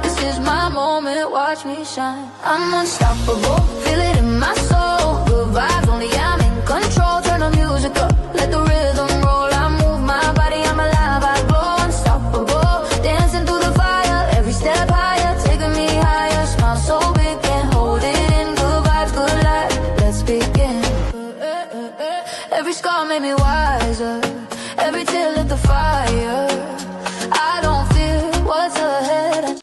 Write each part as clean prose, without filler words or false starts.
This is my moment, watch me shine. I'm unstoppable, feel it in my soul. Good vibes only, I'm in control. Turn the music up, let the rhythm roll. I move my body, I'm alive, I glow. Unstoppable, dancing through the fire. Every step higher, taking me higher. Smile so big, can't hold it in. Good vibes, good life, let's begin. Every scar made me wiser. Every tear lit the fire. I don't fear what's ahead.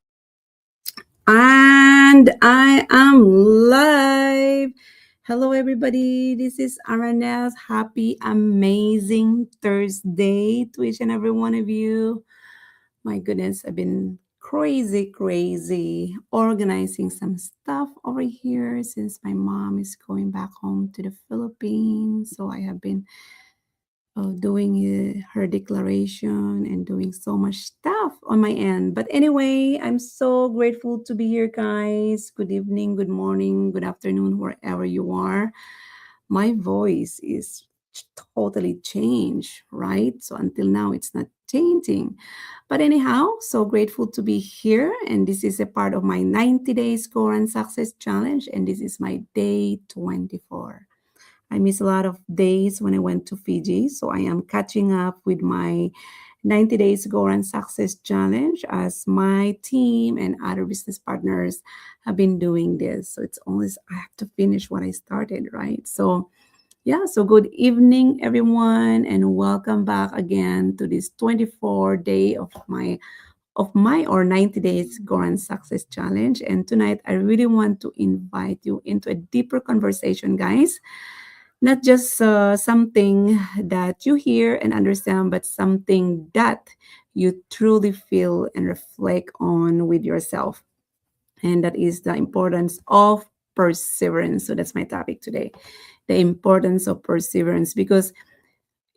And I am live. Hello, everybody. This is Aranas. Happy, amazing Thursday to each and every one of you. My goodness, I've been crazy organizing some stuff over here since my mom is going back home to the Philippines. So I have been doing her declaration and doing so much stuff on my end. But anyway, I'm so grateful to be here, guys. Good evening, good morning, good afternoon, wherever you are. My voice is totally changed, right? So until now, it's not changing. But anyhow, so grateful to be here. And this is a part of my 90 Days Score and Success Challenge. And this is my day 24. I missed a lot of days when I went to Fiji, so I am catching up with my 90 Days Go and Success Challenge as my team and other business partners have been doing this. So it's always, I have to finish what I started, right? So yeah, so good evening, everyone, and welcome back again to this 24 day of my or 90 days Go and Success Challenge. And tonight I really want to invite you into a deeper conversation, guys. Not just something that you hear and understand, but something that you truly feel and reflect on with yourself. And that is the importance of perseverance. So that's my topic today, the importance of perseverance. Because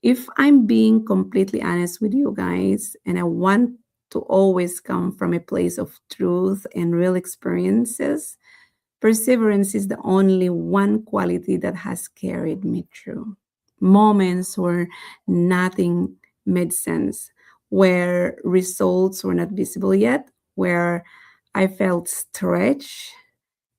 if I'm being completely honest with you guys, and I want to always come from a place of truth and real experiences, perseverance is the only one quality that has carried me through moments where nothing made sense, where results were not visible yet, where I felt stretched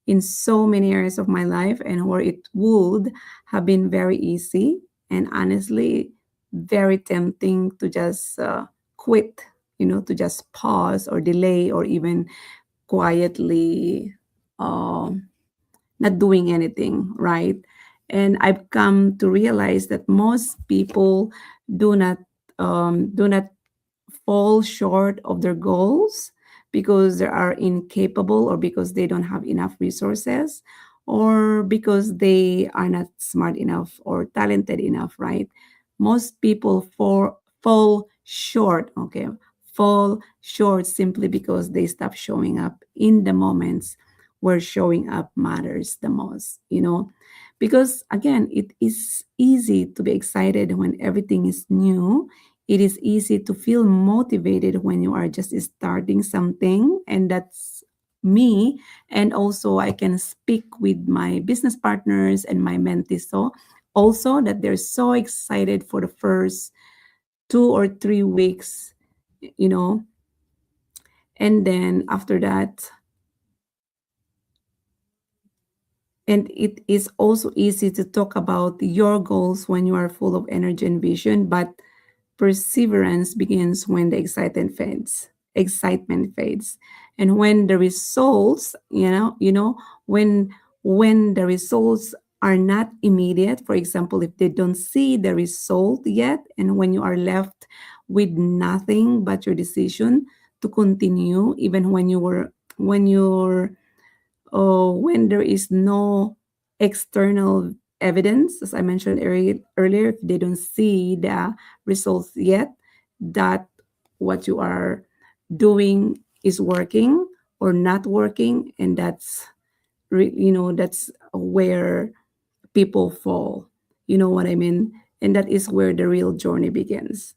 in so many areas of my life, and where it would have been very easy and honestly very tempting to just quit, to just pause or delay or even quietly um, not doing anything, right? And I've come to realize that most people do not do not fall short of their goals because they are incapable or because they don't have enough resources or because they are not smart enough or talented enough, right? Most people fall short, okay? Fall short simply because they stop showing up in the moments where showing up matters the most, because again, it is easy to be excited when everything is new. It is easy to feel motivated when you are just starting something, and that's me. And also, I can speak with my business partners and my mentees, so also that they're so excited for the first 2 or 3 weeks, you know, and then after that, and it is also easy to talk about your goals when you are full of energy and vision, but perseverance begins when the excitement fades. Excitement fades. And when the results, when the results are not immediate, for example, if they don't see the result yet, and when you are left with nothing but your decision to continue, even when there is no external evidence, as I mentioned earlier, if they don't see the results yet, that what you are doing is working or not working, and that's where people fall. You know what I mean? And that is where the real journey begins.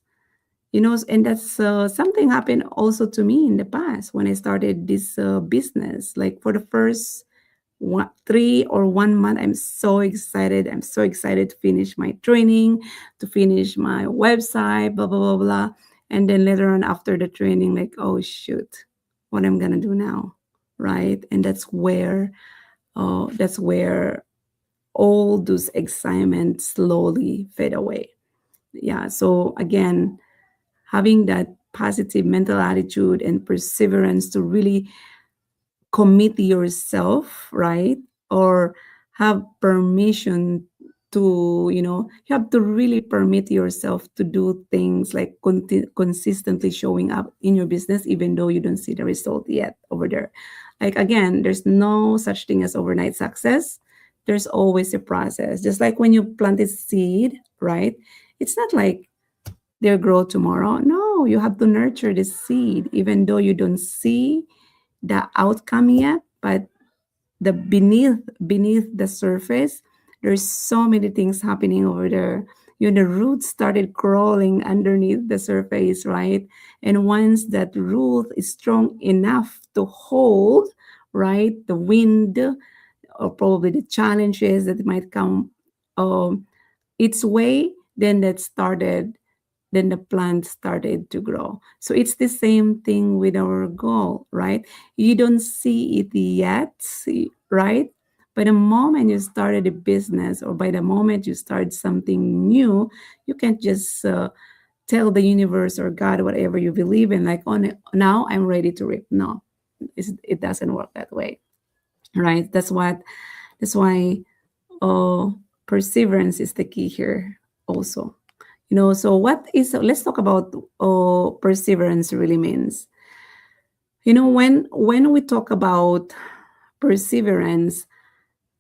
And that's something happened also to me in the past when I started this business. Like for the first 3 or 1 month, I'm so excited to finish my training, to finish my website, blah blah blah blah. And then later on after the training, like, oh shoot, what I'm gonna do now, right? And that's where all those excitement slowly fade away. Yeah. So again, having that positive mental attitude and perseverance to really commit yourself, right? Or have permission to, you have to really permit yourself to do things like consistently showing up in your business, even though you don't see the result yet over there. Like, again, there's no such thing as overnight success. There's always a process. Just like when you plant a seed, right? It's not like they'll grow tomorrow. No, you have to nurture the seed, even though you don't see the outcome yet, but the beneath the surface, there's so many things happening over there. The roots started crawling underneath the surface, right? And once that root is strong enough to hold, right, the wind, or probably the challenges that might come um, its way, then the plant started to grow. So it's the same thing with our goal, right? You don't see it yet, right? By the moment you started a business, or by the moment you start something new, you can't just tell the universe or God, whatever you believe in, like, oh, now I'm ready to reap. No, it doesn't work that way, right? That's why uh, perseverance is the key here also. So let's talk about perseverance really means. When we talk about perseverance,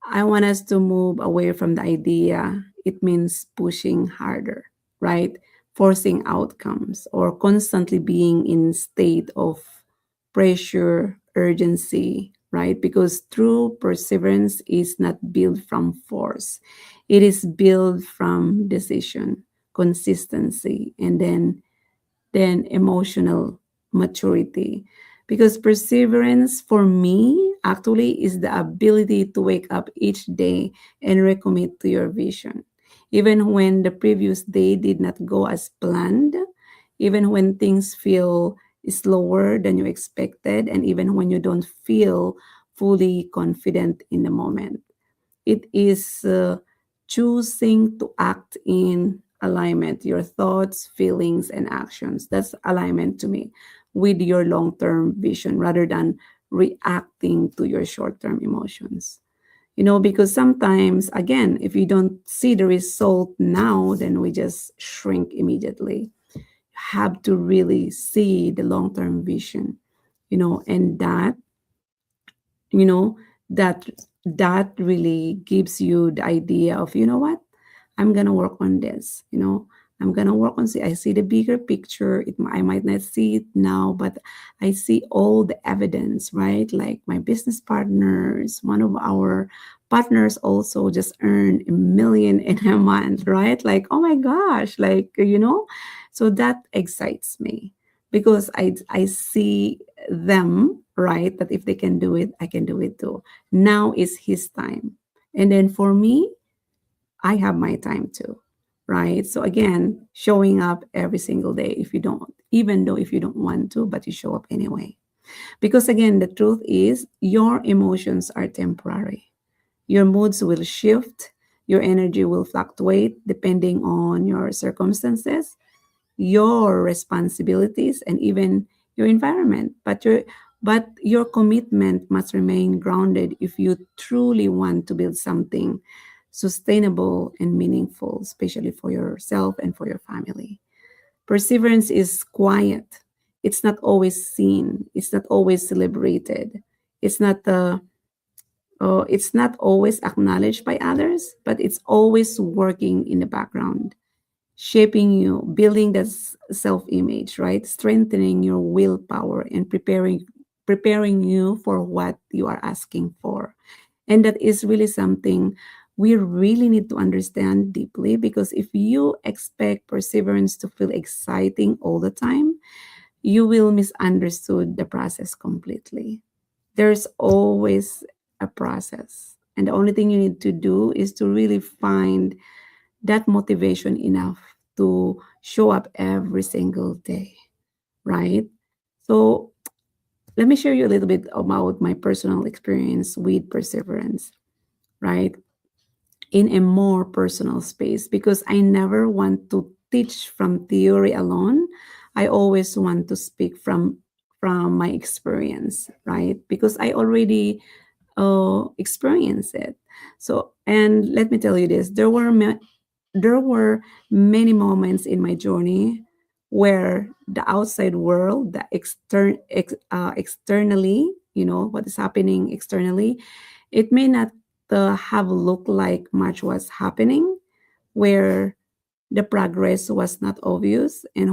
I want us to move away from the idea it means pushing harder, right? Forcing outcomes, or constantly being in state of pressure, urgency, right? Because true perseverance is not built from force. It is built from decision, consistency, and then emotional maturity. Because perseverance for me actually is the ability to wake up each day and recommit to your vision. Even when the previous day did not go as planned, even when things feel slower than you expected, and even when you don't feel fully confident in the moment. It is choosing to act in alignment, your thoughts, feelings, and actions. That's alignment to me with your long term vision rather than reacting to your short term emotions. Because sometimes, again, if you don't see the result now, then we just shrink immediately. You have to really see the long term vision, and you know that that really gives you the idea of, what, I'm gonna work on this. I'm gonna work on. See, I see the bigger picture. I might not see it now, but I see all the evidence, right? Like my business partners, one of our partners also just earned 1 million in a month, right? Like, oh my gosh, like, so that excites me because I see them, right, that if they can do it, I can do it too. Now is his time, and then for me, I have my time too, right? So again, showing up every single day, if you don't, even though if you don't want to, but you show up anyway. Because again, the truth is your emotions are temporary. Your moods will shift, your energy will fluctuate depending on your circumstances, your responsibilities, and even your environment. But your commitment must remain grounded if you truly want to build something sustainable and meaningful, especially for yourself and for your family. Perseverance is quiet. It's not always seen. It's not always celebrated. It's not always acknowledged by others, but it's always working in the background, shaping you, building that self-image, right? Strengthening your willpower and preparing you for what you are asking for. And that is really something we really need to understand deeply, because if you expect perseverance to feel exciting all the time, you will misunderstood the process completely. There's always a process. And the only thing you need to do is to really find that motivation enough to show up every single day, right? So let me share you a little bit about my personal experience with perseverance, right? In a more personal space, because I never want to teach from theory alone. I always want to speak from my experience, right? Because I already experience it. So, and let me tell you this: there were many moments in my journey where the outside world, externally, what is happening externally, it may not have looked like much was happening, where the progress was not obvious, and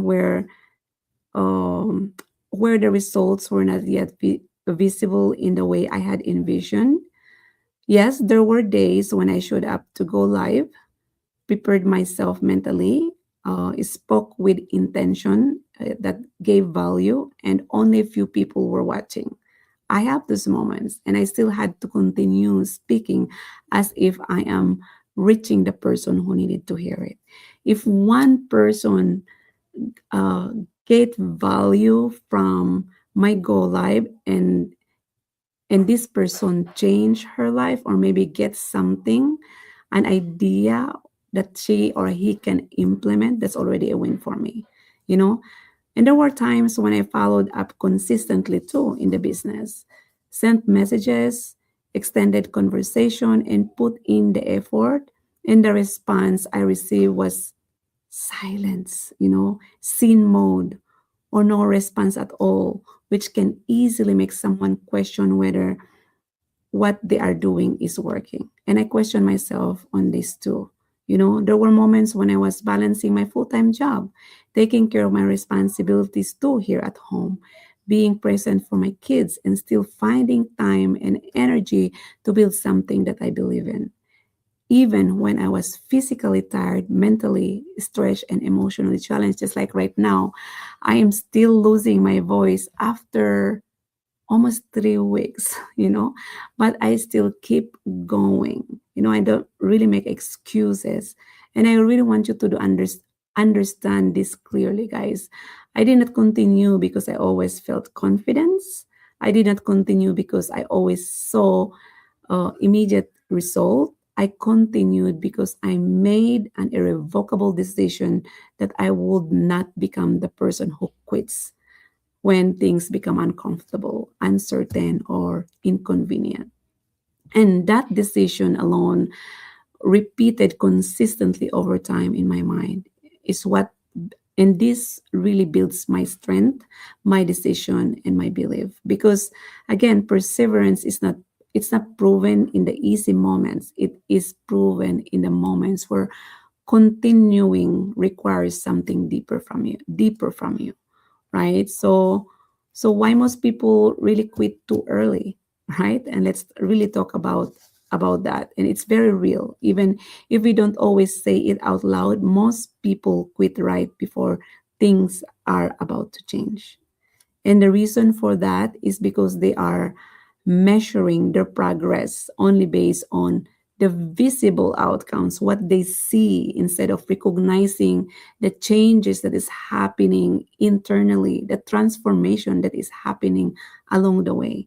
um, where the results were not yet visible in the way I had envisioned. Yes, there were days when I showed up to go live, prepared myself mentally, spoke with intention that gave value, and only a few people were watching. I have those moments, and I still had to continue speaking as if I am reaching the person who needed to hear it. If one person uh, get value from my go live, and this person change her life, or maybe get something, an idea that she or he can implement, that's already a win for me, you know. And there were times when I followed up consistently too in the business, sent messages, extended conversation, and put in the effort, and the response I received was silence, scene mode, or no response at all, which can easily make someone question whether what they are doing is working. And I question myself on this too. There were moments when I was balancing my full time job, taking care of my responsibilities too here at home, being present for my kids, and still finding time and energy to build something that I believe in. Even when I was physically tired, mentally stretched, and emotionally challenged, just like right now, I am still losing my voice after almost 3 weeks, but I still keep going. I don't really make excuses. And I really want you to understand this clearly, guys. I did not continue because I always felt confidence. I did not continue because I always saw immediate result. I continued because I made an irrevocable decision that I would not become the person who quits when things become uncomfortable, uncertain, or inconvenient. And that decision alone, repeated consistently over time in my mind, is what, and this really builds my strength, my decision, and my belief. Because again, perseverance is not, it's not proven in the easy moments. It is proven in the moments where continuing requires something deeper from you, right? So why most people really quit too early, right? And let's really talk about that. And it's very real. Even if we don't always say it out loud, most people quit right before things are about to change. And the reason for that is because they are measuring their progress only based on the visible outcomes, what they see, instead of recognizing the changes that is happening internally, the transformation that is happening along the way.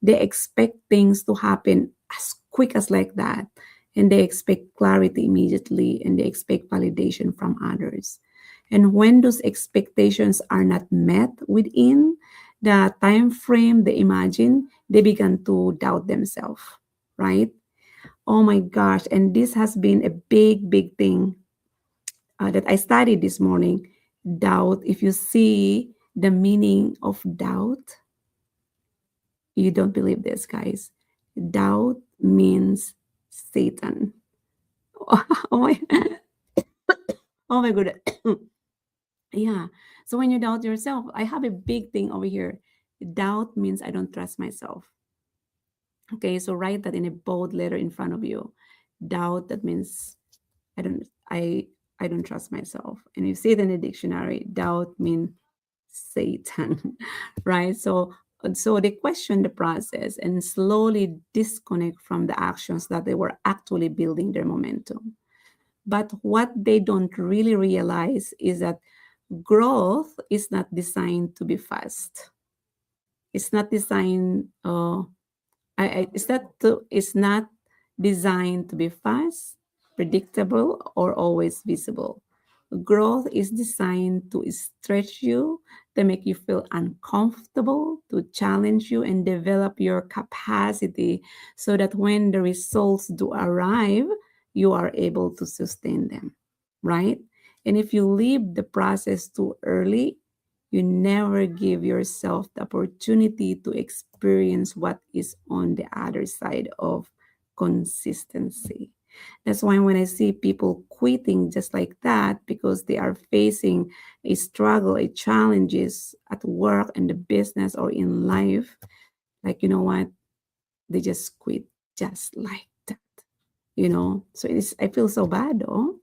They expect things to happen as quick as like that, and they expect clarity immediately, and they expect validation from others. And when those expectations are not met within the time frame they imagine, they begin to doubt themselves, right? Oh my gosh. And this has been a big, big thing that I studied this morning. Doubt, if you see the meaning of doubt, you don't believe this, guys. Doubt means Satan. Oh my, oh my goodness. Yeah. So when you doubt yourself, I have a big thing over here. Doubt means I don't trust myself. Okay, so write that in a bold letter in front of you. Doubt, that means I don't I I don't trust myself. And you see it in the dictionary, doubt means Satan, right? So they question the process and slowly disconnect from the actions that they were actually building their momentum. But what they don't really realize is that growth is not designed to be fast. It's not designed. It's not designed to be fast, predictable, or always visible. Growth is designed to stretch you, to make you feel uncomfortable, to challenge you and develop your capacity so that when the results do arrive, you are able to sustain them, right? And if you leave the process too early, you never give yourself the opportunity to experience what is on the other side of consistency. That's why when I see people quitting just like that because they are facing a struggle, a challenges at work and the business or in life, like, you know what? They just quit just like that, So I feel so bad though.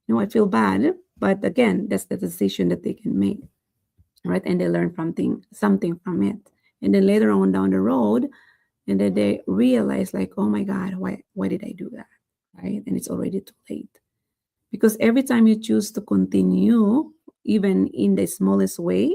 I feel bad, but again, that's the decision that they can make, right? And they learn something from it. And then later on down the road, and then they realize like, oh my God, why did I do that? Right? And it's already too late. Because every time you choose to continue, even in the smallest way,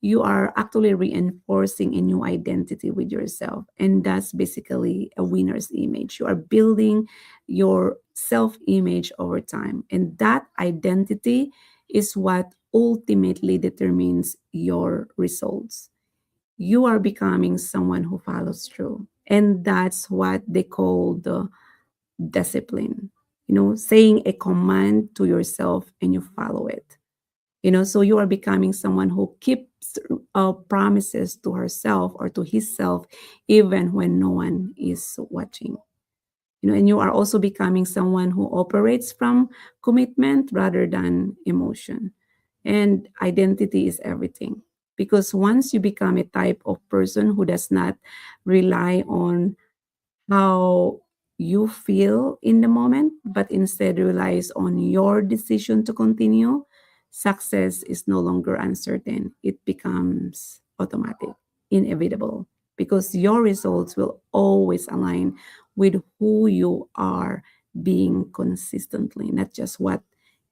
you are actually reinforcing a new identity with yourself. And that's basically a winner's image. You are building your self image over time. And that identity is what ultimately determines your results. You are becoming someone who follows through. And that's what they call the discipline, saying a command to yourself and you follow it. So you are becoming someone who keeps promises to herself or to himself, even when no one is watching. And you are also becoming someone who operates from commitment rather than emotion. And identity is everything. Because once you become a type of person who does not rely on how you feel in the moment, but instead relies on your decision to continue, success is no longer uncertain. It becomes automatic, inevitable, because your results will always align with who you are being consistently, not just what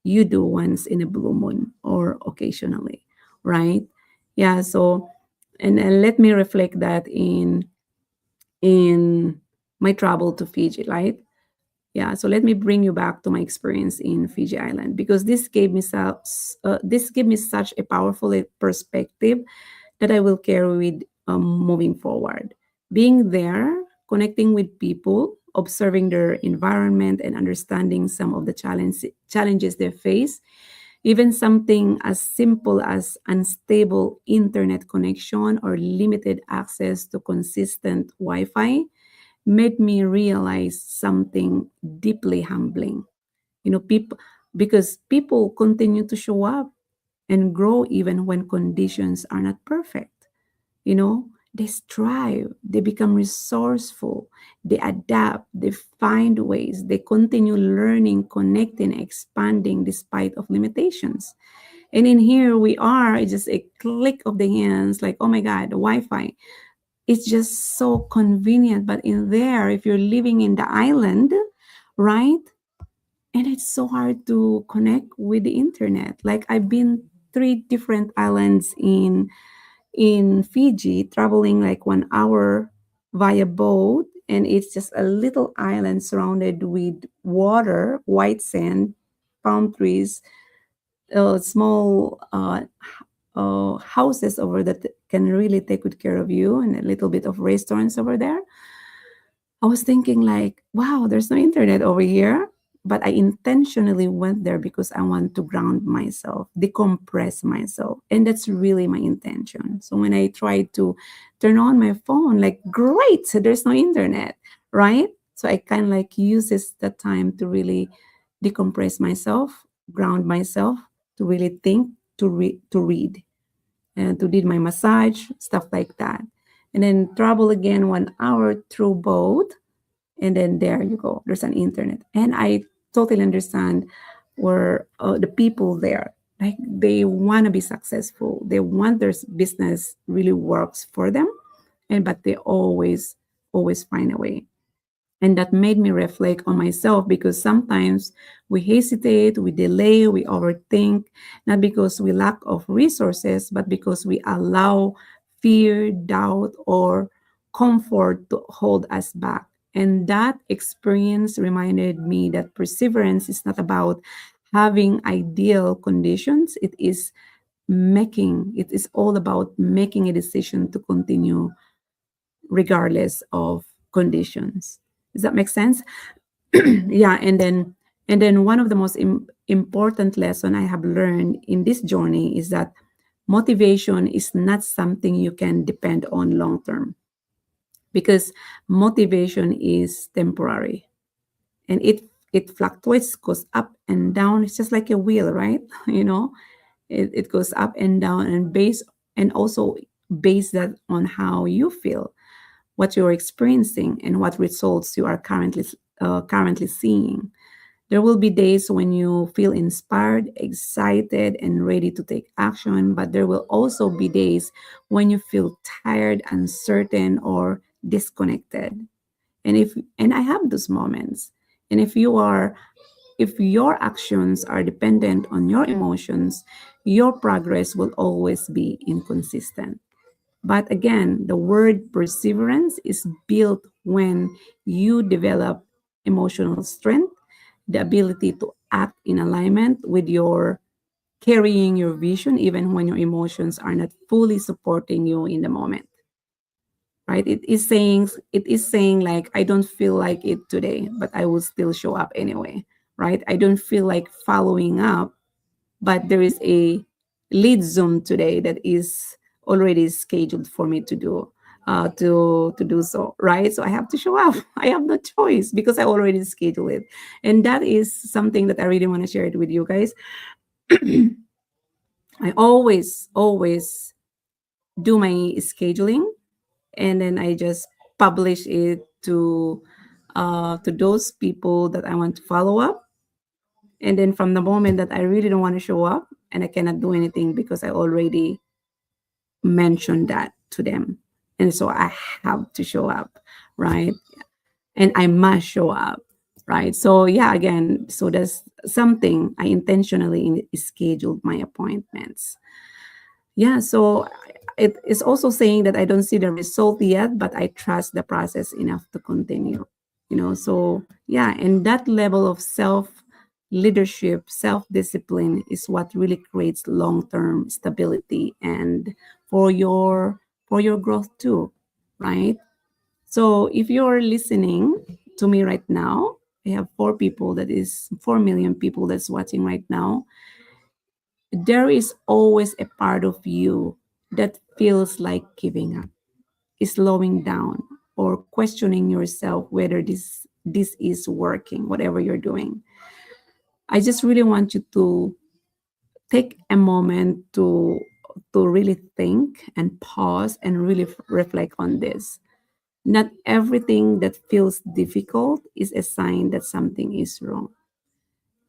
you do once in a blue moon or occasionally, right? Yeah, so, and let me reflect that in my travel to Fiji, right? Yeah, so let me bring you back to my experience in Fiji Island because this gave me such a powerful perspective that I will carry with moving forward. Being there, connecting with people, observing their environment, and understanding some of the challenges they face, even something as simple as unstable internet connection or limited access to consistent Wi Fi, made me realize something deeply humbling. People, because people continue to show up and grow even when conditions are not perfect. They strive, they become resourceful, they adapt, they find ways, they continue learning, connecting, expanding despite of limitations. And in here we are, it's just a click of the hands, like, oh my God, the Wi-Fi. It's just so convenient. But in there, if you're living in the island, right? And it's so hard to connect with the internet. Like I've been three different islands in Fiji, traveling like 1 hour via boat, and it's just a little island surrounded with water, white sand, palm trees, small houses over that can really take good care of you, and a little bit of restaurants over there. I was thinking like, wow, there's no internet over here. But I intentionally went there because I want to ground myself, decompress myself. And that's really my intention. So when I tried to turn on my phone, like, great, there's no internet, right? So I kind of like uses the time to really decompress myself, ground myself, to really think, to read, and to did my massage, stuff like that. And then travel again 1 hour through boat, and then there you go, there's an internet. And I totally understand where the people there, like, they want to be successful, they want their business really works for them, and but they always find a way. And that made me reflect on myself, because sometimes we hesitate, we delay, we overthink, not because we lack of resources, but because we allow fear, doubt, or comfort to hold us back. And that experience reminded me that perseverance is not about having ideal conditions. It is all about making a decision to continue regardless of conditions. Does that make sense? Yeah, and then one of the most important lesson I have learned in this journey is that motivation is not something you can depend on long term, because motivation is temporary, and it fluctuates, goes up and down. It's just like a wheel, right? It goes up and down, and also based that on how you feel, what you're experiencing, and what results you are currently seeing. There will be days when you feel inspired, excited, and ready to take action, but there will also be days when you feel tired, uncertain, or disconnected. And I have those moments. And if your actions are dependent on your emotions, your progress will always be inconsistent. But again, the word perseverance is built when you develop emotional strength, the ability to act in alignment with your carrying your vision, even when your emotions are not fully supporting you in the moment. Right? It is saying like, I don't feel like it today, but I will still show up anyway. Right? I don't feel like following up, but there is a lead Zoom today that is already scheduled for me to do so, right? So I have to show up. I have no choice because I already scheduled it, and that is something that I really want to share it with you guys. I always do my scheduling, and then I just publish it to those people that I want to follow up. And then from the moment that I really don't want to show up and I cannot do anything because I already mentioned that to them. And so I have to show up, right? And I must show up, right? So yeah, again, so that's something I intentionally scheduled my appointments. Yeah, so it is also saying that I don't see the result yet, but I trust the process enough to continue. So yeah, and that level of self leadership, self discipline is what really creates long term stability and for your for your growth too, right? So if you're listening to me right now, I have 4 million people that's watching right now. There is always a part of you that feels like giving up, slowing down, or questioning yourself whether this is working, whatever you're doing. I just really want you to take a moment to really think and pause and really reflect on this. Not everything that feels difficult is a sign that something is wrong.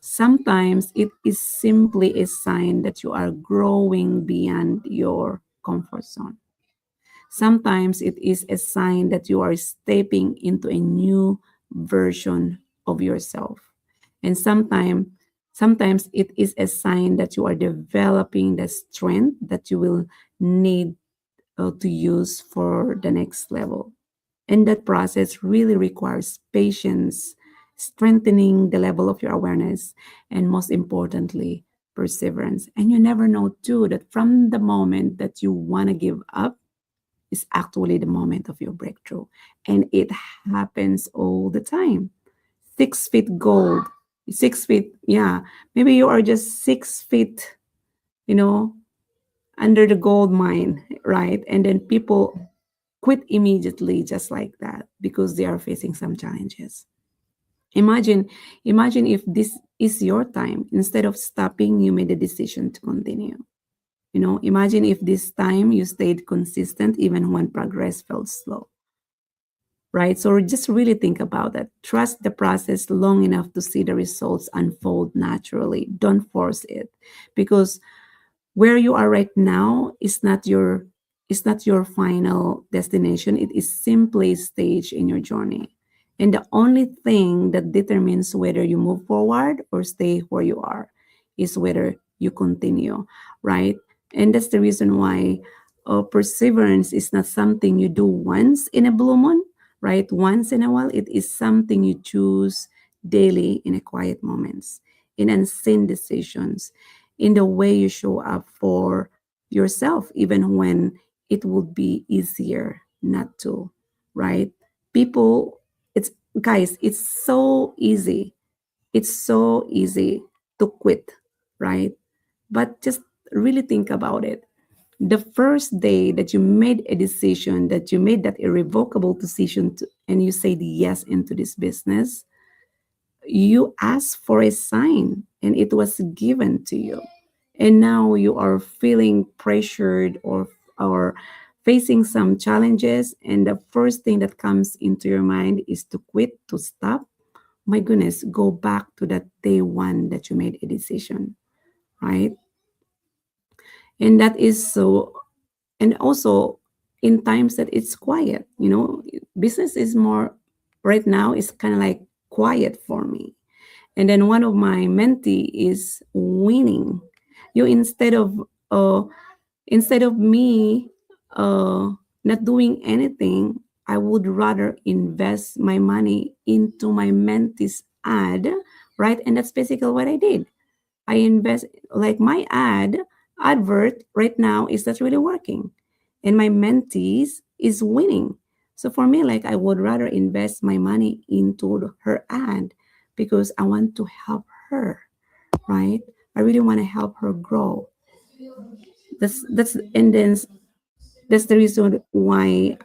Sometimes it is simply a sign that you are growing beyond your comfort zone. Sometimes it is a sign that you are stepping into a new version of yourself. And sometimes it is a sign that you are developing the strength that you will need to use for the next level. And that process really requires patience, strengthening the level of your awareness, and most importantly, perseverance. And you never know, too, that from the moment that you want to give up is actually the moment of your breakthrough. And it happens all the time. 6 feet gold, 6 feet, yeah. Maybe you are just 6 feet, you know, under the gold mine, right? And then people quit immediately just like that because they are facing some challenges. Imagine if this is your time. Instead of stopping, you made a decision to continue. Imagine if this time you stayed consistent even when progress felt slow, right? So just really think about that. Trust the process long enough to see the results unfold naturally. Don't force it, because where you are right now is not your final destination. It is simply a stage in your journey. And the only thing that determines whether you move forward or stay where you are is whether you continue, right? And that's the reason why perseverance is not something you do once in a blue moon, right? Once in a while. It is something you choose daily in a quiet moments, in unseen decisions, in the way you show up for yourself, even when it would be easier not to, right? People, it's guys, it's so easy to quit, right? But just really think about it. The first day that you made a decision, that you made that irrevocable decision and you said yes into this business, you asked for a sign and it was given to you. And now you are feeling pressured or facing some challenges, and the first thing that comes into your mind is to quit, to stop. My goodness, go back to that day one that you made a decision, right? And that is so, and also in times that it's quiet, business is more, right now is kind of like quiet for me. And then one of my mentee is winning. You uh instead of me not doing anything, I would rather invest my money into my mentee's ad, right? And that's basically what I did. I invest, like my advert right now is that's really working, and my mentees is winning. So for me, like I would rather invest my money into her ad because I want to help her, right? I really want to help her grow. That's and then that's the reason why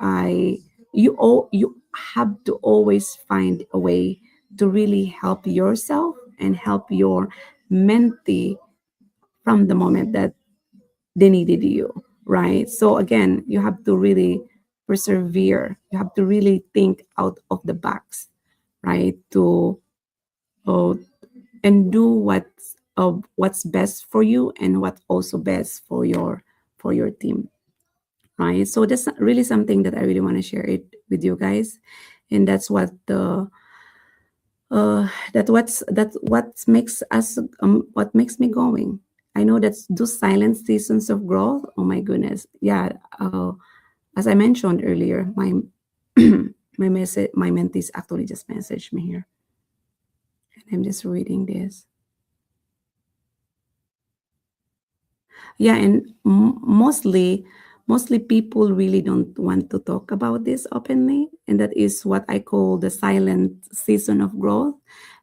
you have to always find a way to really help yourself and help your mentee from the moment that they needed you, right? So again, you have to really persevere. You have to really think out of the box, right? To uh, and do what's best for you and what's also best for your team, right? So that's really something that I really want to share it with you guys, and that's what makes us what makes me going. I know that's those silent seasons of growth. Oh my goodness, yeah. As I mentioned earlier, my my mentees actually just messaged me here, and I'm just reading this. Yeah, and mostly people really don't want to talk about this openly, and that is what I call the silent season of growth.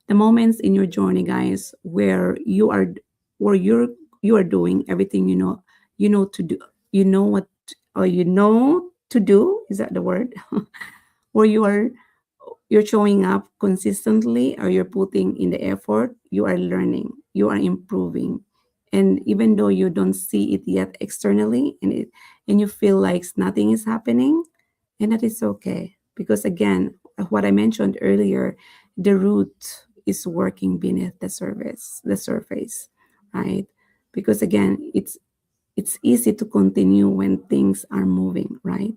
The moments in your journey, guys, where you are doing everything you know to do, you know what or you know to do, is that the word? Where you're showing up consistently, or you're putting in the effort, you are learning, you are improving. And even though you don't see it yet externally, and you feel like nothing is happening, and that is okay. Because again, what I mentioned earlier, the root is working beneath the surface, right? Because again, it's easy to continue when things are moving, right?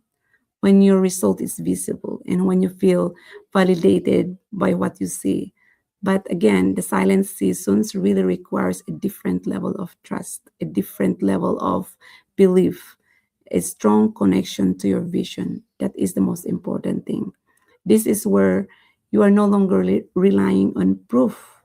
When your result is visible and when you feel validated by what you see. But again, the silent seasons really requires a different level of trust, a different level of belief, a strong connection to your vision. That is the most important thing. This is where you are no longer relying on proof.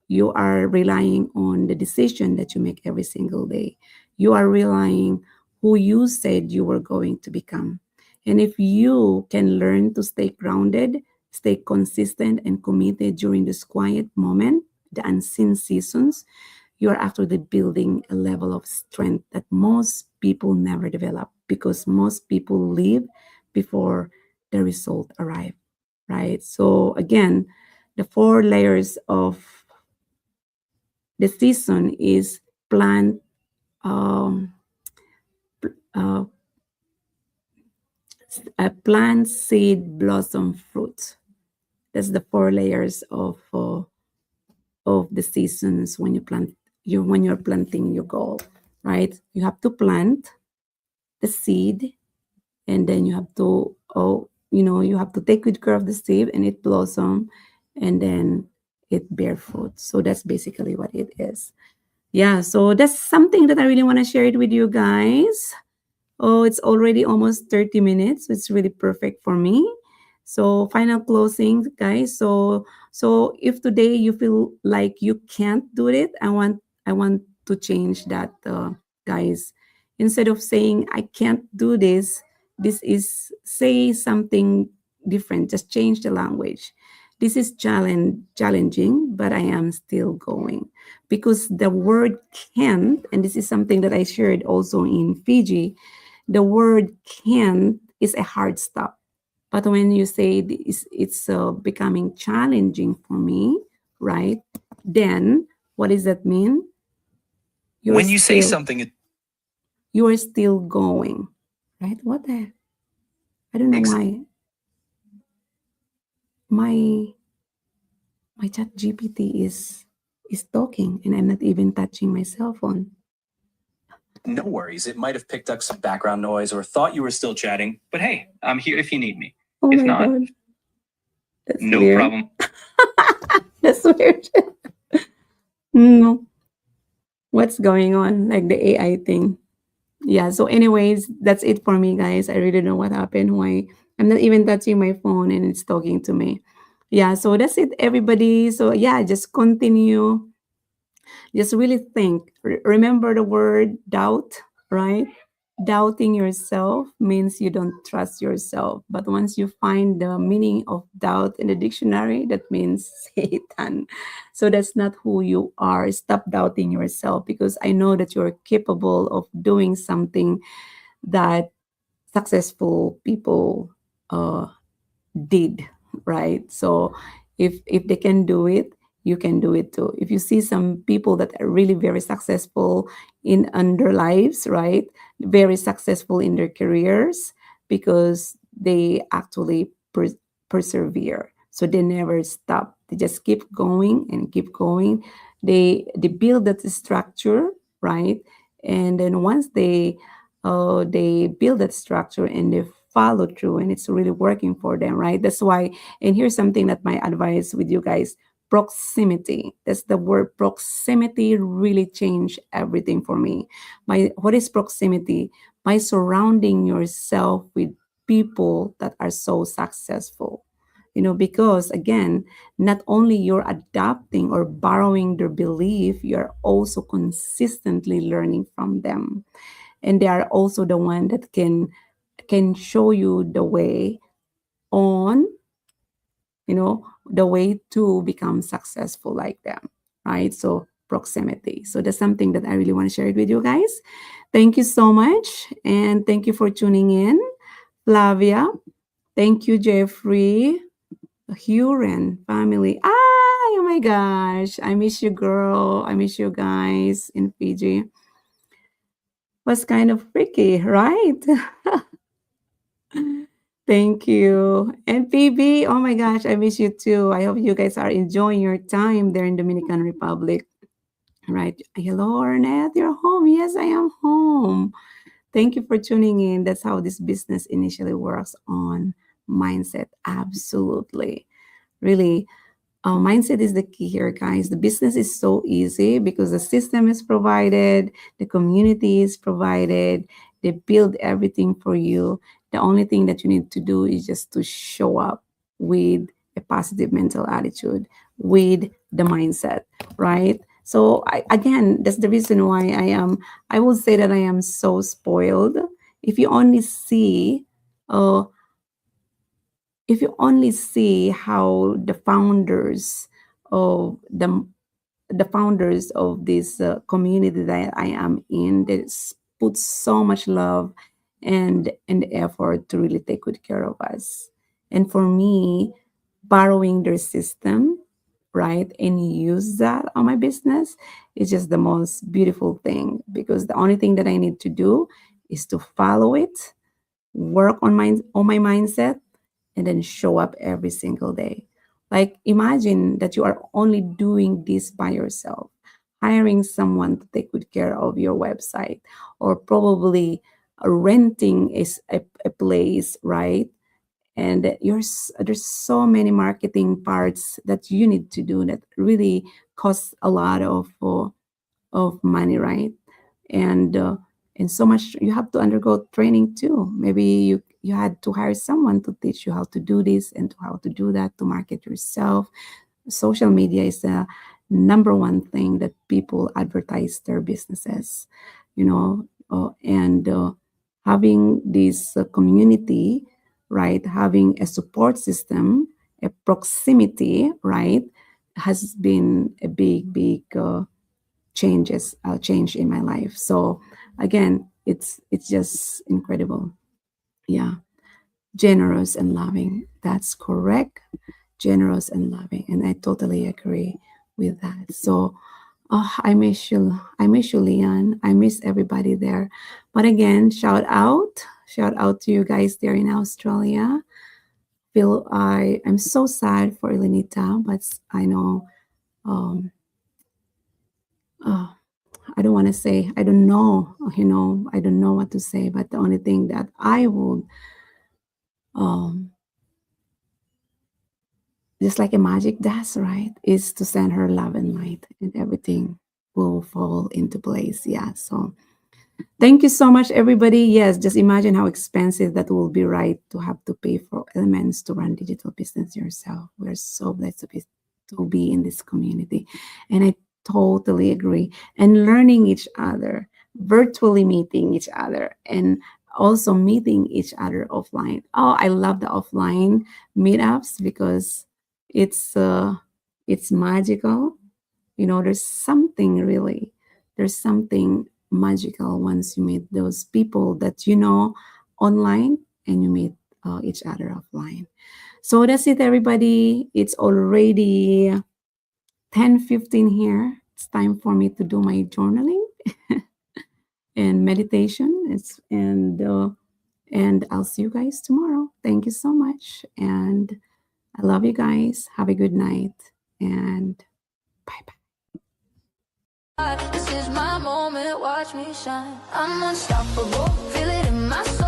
You are relying on the decision that you make every single day. You are relying who you said you were going to become. And if you can learn to stay grounded, stay consistent and committed during this quiet moment, the unseen seasons, you are actually building a level of strength that most people never develop, because most people leave before the result arrive, right? So again, the four layers of the season is plant, um, uh, plant, seed, blossom, fruit. That's the four layers of the seasons when you plant when you're planting your goal, right? You have to plant the seed, and then you have to you have to take good care of the seed, and it blossom, and then it bear fruit. So that's basically what it is. Yeah, so that's something that I really want to share it with you guys. Oh, it's already almost 30 minutes. So it's really perfect for me. So final closing, guys. So if today you feel like you can't do it, I want to change that, guys. Instead of saying I can't do this is say something different. Just change the language. This is challenging, but I am still going, because the word can't, and this is something that I shared also in Fiji, the word can is a hard stop. But when you say it's becoming challenging for me, right? Then what does that mean? You're When you say still something you're still going, right? What the? I don't know ex- why my my chat GPT is talking and I'm not even touching my cell phone. no worries, it might have picked up some background noise or thought you were still chatting, but hey, I'm here if you need me. Oh If my not, god, that's no weird. problem. That's weird. No, what's going on? Like the AI thing. Yeah, so anyways, that's it for me, guys. I really don't know what happened, why I'm not even touching my phone and it's talking to me. Yeah, so that's it, everybody. So yeah, just continue, just really think. Remember the word doubt, right? Doubting yourself means you don't trust yourself, but once you find the meaning of doubt in the dictionary, that means Satan. So that's not who you are. Stop doubting yourself, because I know that you're capable of doing something that successful people did, right? So if they can do it, you can do it too. If you see some people that are really very successful in their lives, right? Very successful in their careers, because they actually persevere. So they never stop. They just keep going and keep going. They build that structure, right? And then once they build that structure and they follow through, and it's really working for them, right? That's why, and here's something that my advice with you guys: proximity. That's the word. Proximity really changed everything for me. What is proximity? By surrounding yourself with people that are so successful. Because again, not only you're adapting or borrowing their belief, you're also consistently learning from them, and they are also the one that can show you the way on, the way to become successful like them, right? So proximity. So that's something that I really want to share it with you guys. Thank you so much, and thank you for tuning in, Flavia. Thank you, Jeffrey. Huron family. Oh my gosh, I miss you, girl. I miss you guys in Fiji. Was kind of freaky, right? Thank you. And Phoebe, oh my gosh, I miss you too. I hope you guys are enjoying your time there in Dominican Republic. Right. Hello, Arnett. You're home. Yes, I am home. Thank you for tuning in. That's how this business initially works on mindset. Absolutely. Really, mindset is the key here, guys. The business is so easy because the system is provided, the community is provided, they build everything for you. The only thing that you need to do is just to show up with a positive mental attitude, with the mindset, right? So again, that's the reason why I will say that I am so spoiled. If you only see, uh, if you only see how the founders of this community that I am in, they put so much love and effort to really take good care of us. And for me, borrowing their system, right, and use that on my business is just the most beautiful thing, because the only thing that I need to do is to follow it, work on my mindset, and then show up every single day. Like imagine that you are only doing this by yourself, hiring someone to take good care of your website, or probably renting a place, right? And there's so many marketing parts that you need to do that really costs a lot of money, right? And and so much you have to undergo training too. Maybe you had to hire someone to teach you how to do this and how to do that, to market yourself. Social media is the number one thing that people advertise their businesses, and having this community, right? Having a support system, a proximity, right, has been a big change in my life. So again, it's just incredible. Yeah, generous and loving. That's correct. Generous and loving, and I totally agree with that. So I miss you. I miss you, Leon. I miss everybody there. But again, shout out to you guys there in Australia. I'm so sad for Elenita, but I know, um, I don't want to say, I don't know, I don't know what to say, but the only thing that I would, just like a magic does, right, is to send her love and light, and everything will fall into place. Yeah. So thank you so much, everybody. Yes, just imagine how expensive that will be, right, to have to pay for elements to run digital business yourself. We're so blessed to be in this community. And I totally agree. And learning each other, virtually meeting each other, and also meeting each other offline. Oh, I love the offline meetups because it's magical. There's something magical once you meet those people that online, and you meet each other offline. So that's it, everybody. It's already 10:15 here. It's time for me to do my journaling and meditation. And I'll see you guys tomorrow. Thank you so much, and I love you guys. Have a good night, and bye-bye. This is my moment, watch me shine. I'm unstoppable, feel it in my soul.